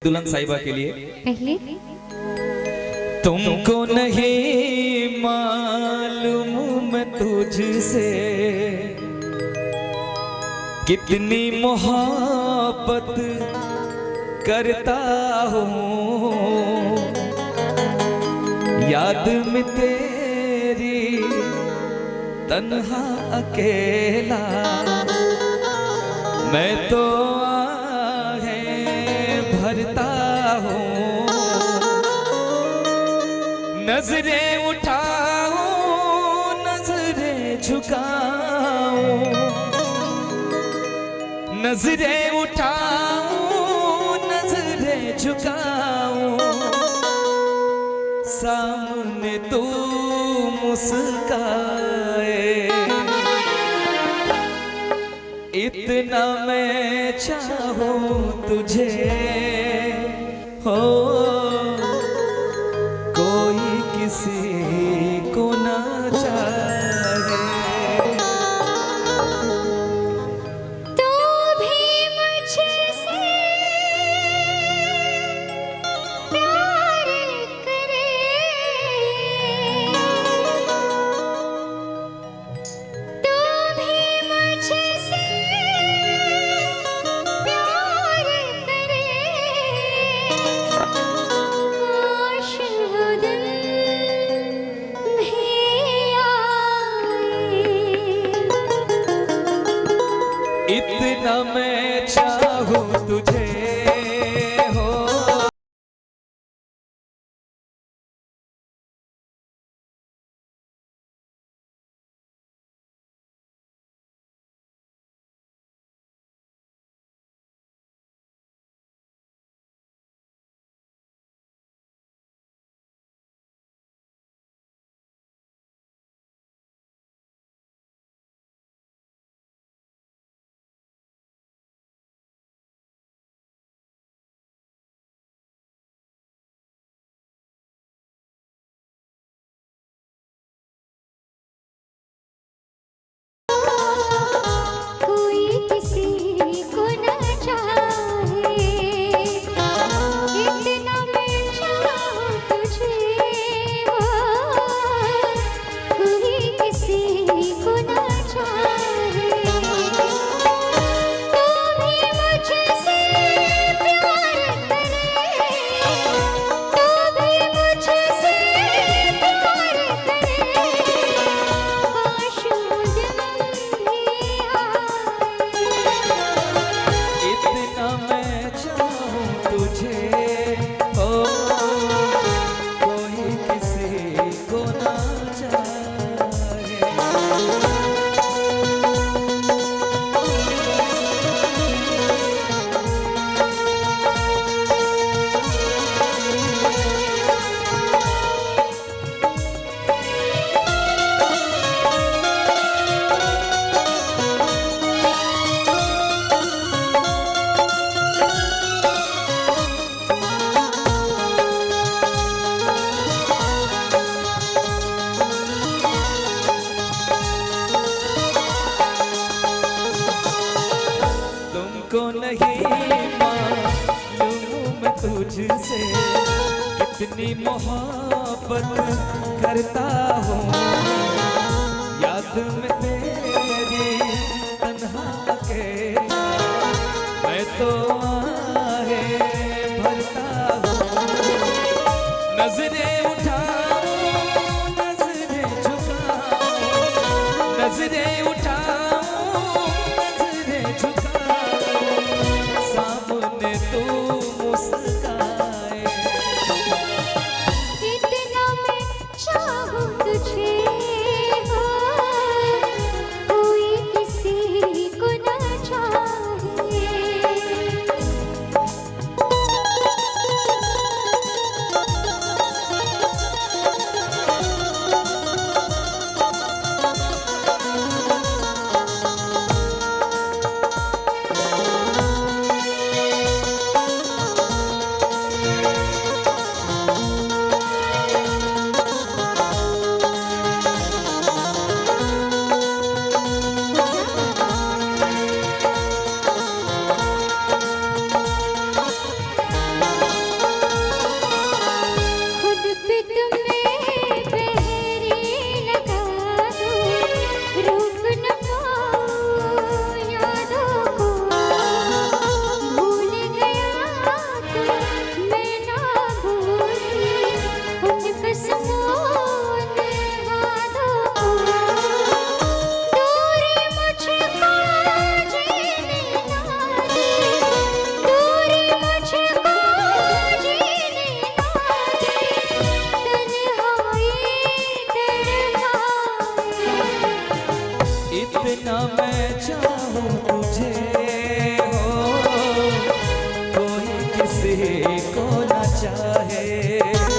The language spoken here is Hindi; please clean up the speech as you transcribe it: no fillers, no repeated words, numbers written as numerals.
दुल्हन साहिबा के लिए पहले तुमको नहीं मालूम मैं तुझसे कितनी मोहब्बत करता हूँ। याद में तेरी तन्हा अकेला मैं तो भरता हूँ। नजरें उठाऊं नजरें झुकाऊं, नजरें उठाऊं नजरें झुकाऊं, सामने तू मुस्काए इतना मैं चाहूं तुझे हो कोई किसी को ना चाहे। तू भी मुझसे प्यार करे, तू भी मुझसे इतना मैं चाहूं तुझे हो तुझसे कितनी मोहब्बत करता हूँ। याद में तेरी तन्हा अकेला मैं तो आहे भरता हूँ। नजरें उठाऊं नजरें झुकाऊं, नजरें उठाऊं नजरें झुकाऊं, सामने तू को न चाहे।